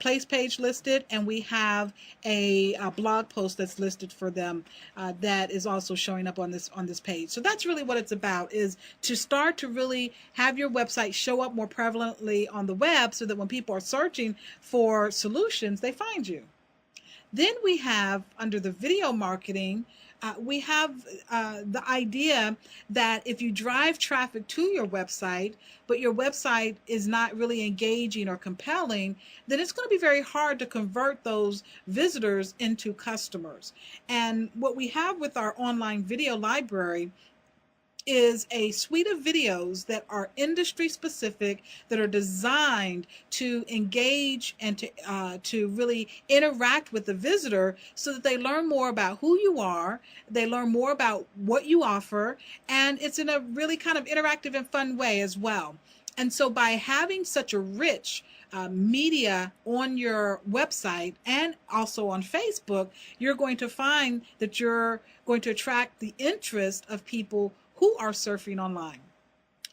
place page listed, and we have a blog post that's listed for them that is also showing up on this page. So that's really what it's about, is to start to really have your website show up more prevalently on the web so that when people are searching for solutions, they find you. Then we have, under the video marketing, we have the idea that if you drive traffic to your website, but your website is not really engaging or compelling, then it's going to be very hard to convert those visitors into customers. And what we have with our online video library is a suite of videos that are industry specific, that are designed to engage and to really interact with the visitor so that they learn more about who you are, they learn more about what you offer, and it's in a really kind of interactive and fun way as well. And so by having such a rich media on your website and also on Facebook, you're going to find that you're going to attract the interest of people who are surfing online.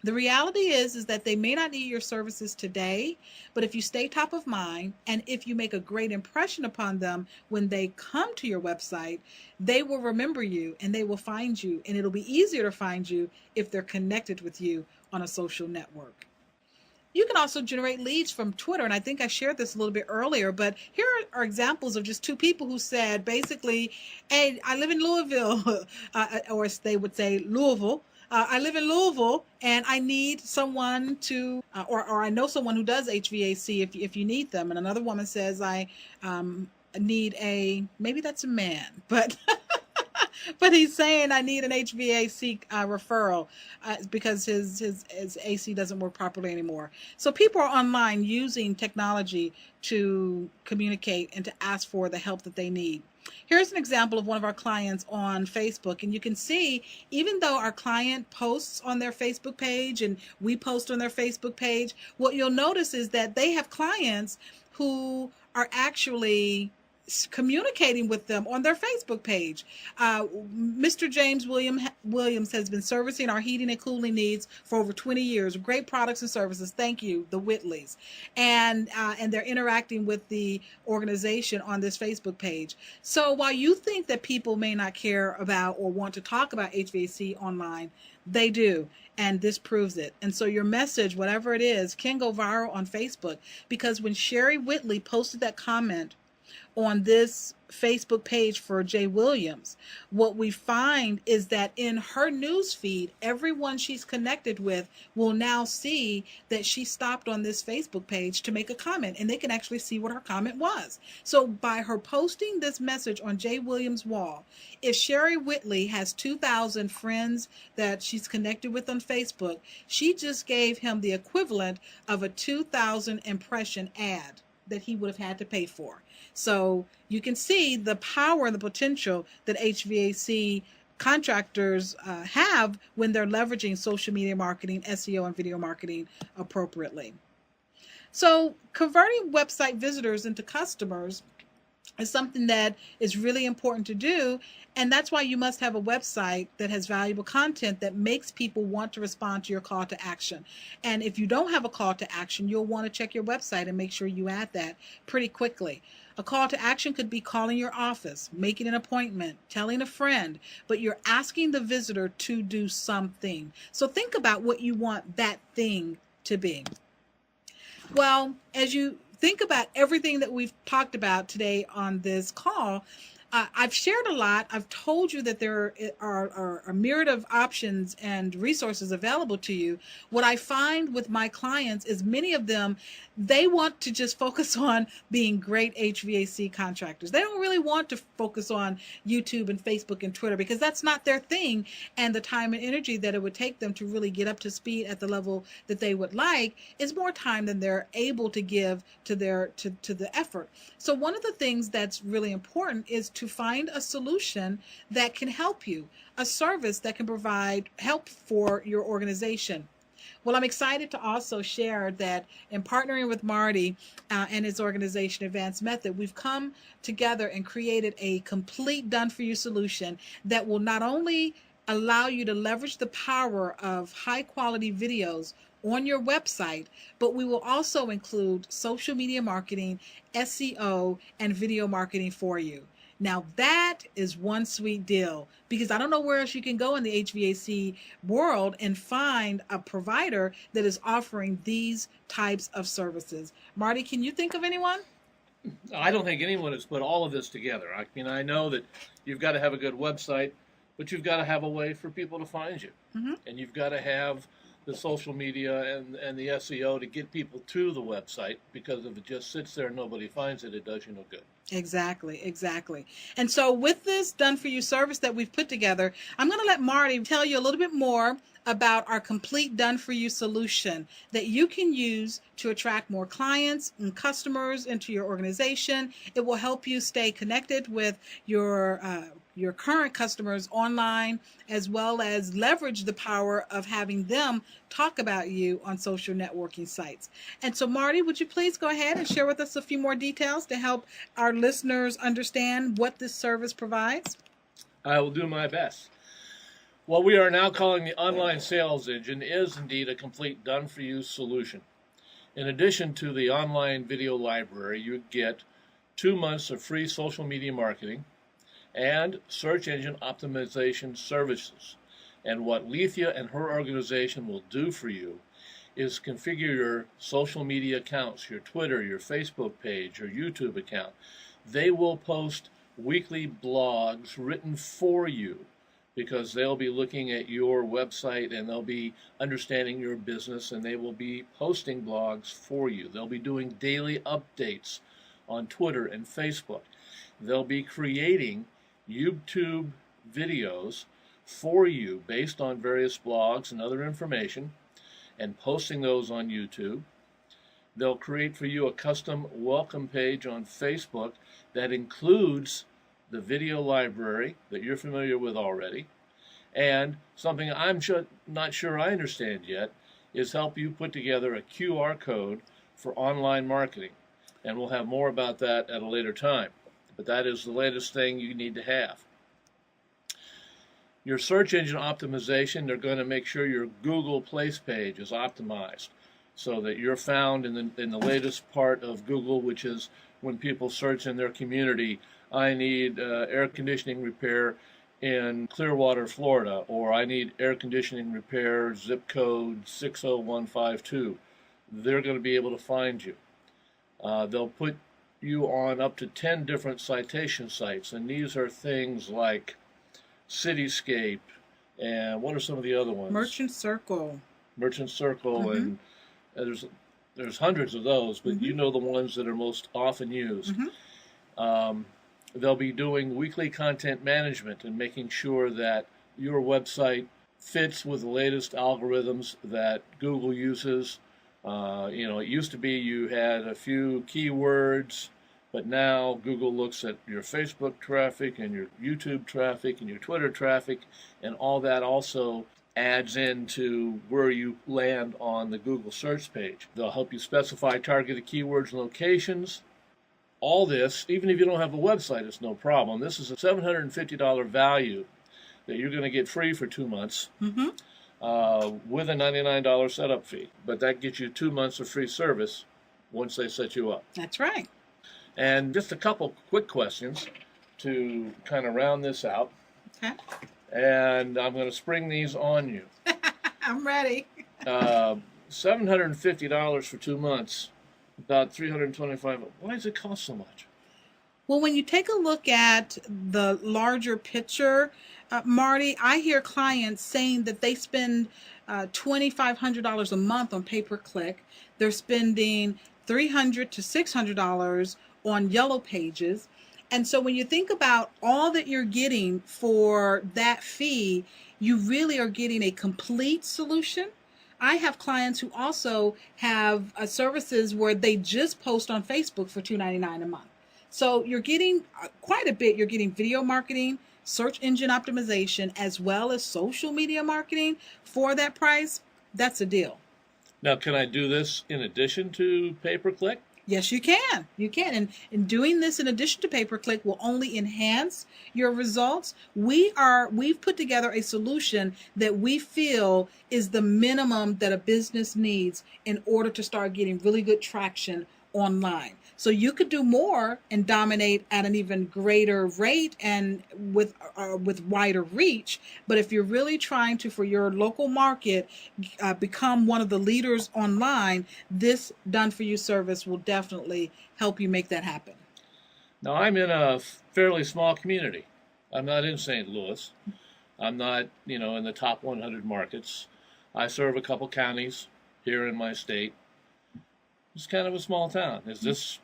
The reality is that they may not need your services today, but if you stay top of mind and if you make a great impression upon them when they come to your website, they will remember you and they will find you, and it'll be easier to find you if they're connected with you on a social network. You can also generate leads from Twitter, and I think I shared this a little bit earlier, but here are examples of just two people who said basically, hey, I live in Louisville, or they would say Louisville. I live in Louisville, and I need someone to, or I know someone who does HVAC if you need them. And another woman says, I need maybe that's a man, but but he's saying I need an HVAC referral because his AC doesn't work properly anymore. So people are online using technology to communicate and to ask for the help that they need. Here's an example of one of our clients on Facebook, and you can see, even though our client posts on their Facebook page and we post on their Facebook page, what you'll notice is that they have clients who are actually communicating with them on their Facebook page. Mr. James Williams has been servicing our heating and cooling needs for over 20 years. Great products and services. Thank you, the Whitleys. And they're interacting with the organization on this Facebook page. So while you think that people may not care about or want to talk about HVAC online, they do. And this proves it. And so your message, whatever it is, can go viral on Facebook, because when Sherry Whitley posted that comment on this Facebook page for Jay Williams, what we find is that in her news feed, everyone she's connected with will now see that she stopped on this Facebook page to make a comment, and they can actually see what her comment was. So by her posting this message on Jay Williams' wall, if Sherry Whitley has 2,000 friends that she's connected with on Facebook, she just gave him the equivalent of a 2,000 impression ad that he would have had to pay for. So you can see the power and the potential that HVAC contractors have when they're leveraging social media marketing, SEO, and video marketing appropriately. So converting website visitors into customers is something that is really important to do, and that's why you must have a website that has valuable content that makes people want to respond to your call to action. And if you don't have a call to action, you'll want to check your website and make sure you add that pretty quickly. A call to action could be calling your office, making an appointment, telling a friend, but you're asking the visitor to do something. So think about what you want that thing to be. Well, as you think about everything that we've talked about today on this call, I've shared a lot. I've told you that there are a myriad of options and resources available to you. What I find with my clients is many of them, they want to just focus on being great HVAC contractors. They don't really want to focus on YouTube and Facebook and Twitter, because that's not their thing, and the time and energy that it would take them to really get up to speed at the level that they would like is more time than they're able to give to the effort. So one of the things that's really important is to find a solution that can help you, a service that can provide help for your organization. Well, I'm excited to also share that in partnering with Marty and his organization, Advanced Method, we've come together and created a complete done-for-you solution that will not only allow you to leverage the power of high-quality videos on your website, but we will also include social media marketing, SEO, and video marketing for you. Now that is one sweet deal, because I don't know where else you can go in the HVAC world and find a provider that is offering these types of services. Marty, can you think of anyone? I don't think anyone has put all of this together. I mean, I know that you've got to have a good website, but you've got to have a way for people to find you. And you've got to have the social media and the SEO to get people to the website, because if it just sits there and nobody finds it, it does you no good. Exactly, exactly. And so with this done for you service that we've put together, I'm going to let Marty tell you a little bit more about our complete done for you solution that you can use to attract more clients and customers into your organization. It will help you stay connected with your current customers online, as well as leverage the power of having them talk about you on social networking sites. And so, Marty, would you please go ahead and share with us a few more details to help our listeners understand what this service provides? I will do my best. What we are now calling the online sales engine is indeed a complete done-for-you solution. In addition to the online video library, you get 2 months of free social media marketing and search engine optimization services. And what Lethea and her organization will do for you is configure your social media accounts, your Twitter, your Facebook page, your YouTube account. They will post weekly blogs written for you, because they'll be looking at your website and they'll be understanding your business, and they will be posting blogs for you. They'll be doing daily updates on Twitter and Facebook. They'll be creating YouTube videos for you based on various blogs and other information and posting those on YouTube. They'll create for you a custom welcome page on Facebook that includes the video library that you're familiar with already. And something I'm not sure I understand yet is help you put together a QR code for online marketing. And we'll have more about that at a later time. But that is the latest thing you need to have. Your search engine optimization, they're going to make sure your Google Place page is optimized so that you're found in the latest part of Google, which is when people search in their community, I need air conditioning repair in Clearwater, Florida, or I need air conditioning repair, zip code 60152. They're going to be able to find you. They'll put you on up to 10 different citation sites, and these are things like Cityscape, and what are some of the other ones? Merchant Circle. Merchant Circle, and there's hundreds of those, but you know the ones that are most often used. They'll be doing weekly content management and making sure that your website fits with the latest algorithms that Google uses. It used to be you had a few keywords, but now Google looks at your Facebook traffic and your YouTube traffic and your Twitter traffic, and all that also adds into where you land on the Google search page. They'll help you specify targeted keywords and locations. All this, even if you don't have a website, it's no problem. This is a $750 value that you're going to get free for 2 months with a $99 setup fee. But that gets you 2 months of free service once they set you up. That's right. And just a couple quick questions to kind of round this out. Okay. And I'm going to spring these on you. I'm ready. $750 for 2 months. About $325. Why does it cost so much? Well, when you take a look at the larger picture, Marty, I hear clients saying that they spend $2,500 a month on pay-per-click. They're spending $300 to $600 on Yellow Pages. And so when you think about all that you're getting for that fee, you really are getting a complete solution. I have clients who also have services where they just post on Facebook for $2.99 a month. So you're getting quite a bit. You're getting video marketing, search engine optimization, as well as social media marketing for that price. That's a deal. Now, can I do this in addition to pay-per-click? Yes, you can. You can. And doing this in addition to pay-per-click will only enhance your results. We've put together a solution that we feel is the minimum that a business needs in order to start getting really good traction online. So you could do more and dominate at an even greater rate and with wider reach. But if you're really trying to, for your local market, become one of the leaders online, this done for you service will definitely help you make that happen. Now, I'm in a fairly small community. I'm not in St. Louis. I'm not, in the top 100 markets. I serve a couple counties here in my state. It's kind of a small town. Is this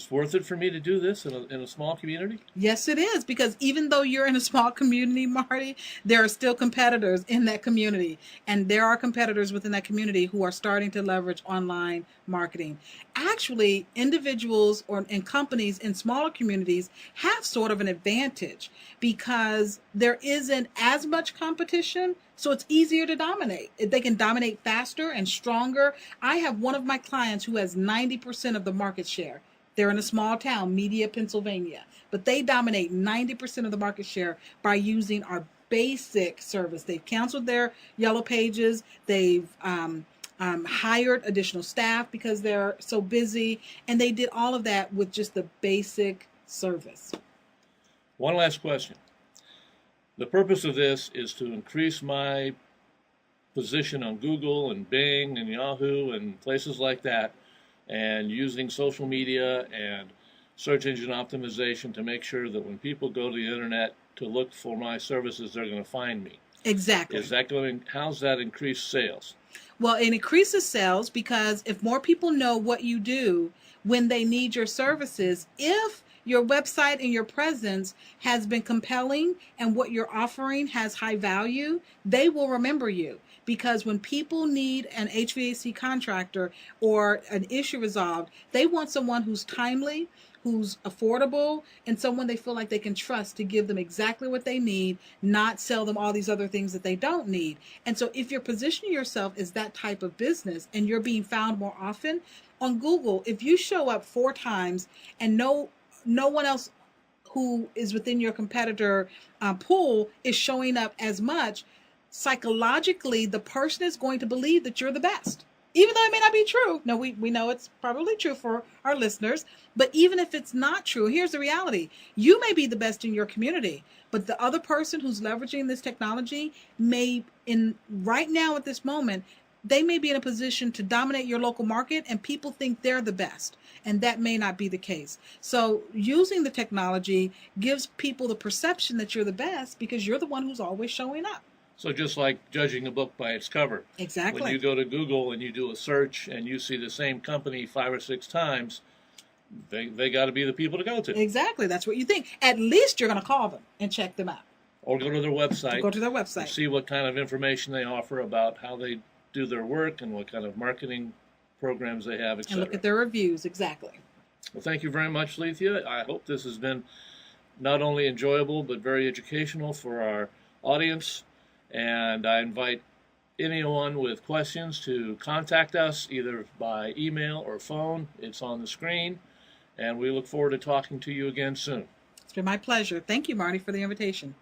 worth it for me to do this in a small community? Yes, it is, because even though you're in a small community, Marty, there are still competitors in that community. And there are competitors within that community who are starting to leverage online marketing. Actually, individuals and companies in smaller communities have sort of an advantage because there isn't as much competition. So it's easier to dominate. They can dominate faster and stronger. I have one of my clients who has 90% of the market share. They're in a small town, Media, Pennsylvania, but they dominate 90% of the market share by using our basic service. They've canceled their yellow pages. They've hired additional staff because they're so busy, and they did all of that with just the basic service. One last question. The purpose of this is to increase my position on Google and Bing and Yahoo and places like that, and using social media and search engine optimization to make sure that when people go to the internet to look for my services, they're going to find me. Exactly. How's that increase sales? Well, it increases sales because if more people know what you do when they need your services, if your website and your presence has been compelling and what you're offering has high value, they will remember you. Because when people need an HVAC contractor or an issue resolved, they want someone who's timely, who's affordable, and someone they feel like they can trust to give them exactly what they need, not sell them all these other things that they don't need. And so if you're positioning yourself as that type of business and you're being found more often on Google, if you show up 4 times and no one else who is within your competitor pool is showing up as much, psychologically, the person is going to believe that you're the best. Even though it may not be true. No, we know it's probably true for our listeners. But even if it's not true, here's the reality. You may be the best in your community, but the other person who's leveraging this technology right now at this moment, they may be in a position to dominate your local market and people think they're the best. And that may not be the case. So using the technology gives people the perception that you're the best because you're the one who's always showing up. So just like judging a book by its cover. Exactly. When you go to Google and you do a search and you see the same company 5 or 6 times, they got to be the people to go to. Exactly. That's what you think. At least you're going to call them and check them out. Or go to their website. Go to their website. See what kind of information they offer about how they do their work and what kind of marketing programs they have, etc. And look at their reviews. Exactly. Well, thank you very much, Lethea. I hope this has been not only enjoyable but very educational for our audience. And I invite anyone with questions to contact us either by email or phone. It's on the screen. And we look forward to talking to you again soon. It's been my pleasure. Thank you, Marty, for the invitation.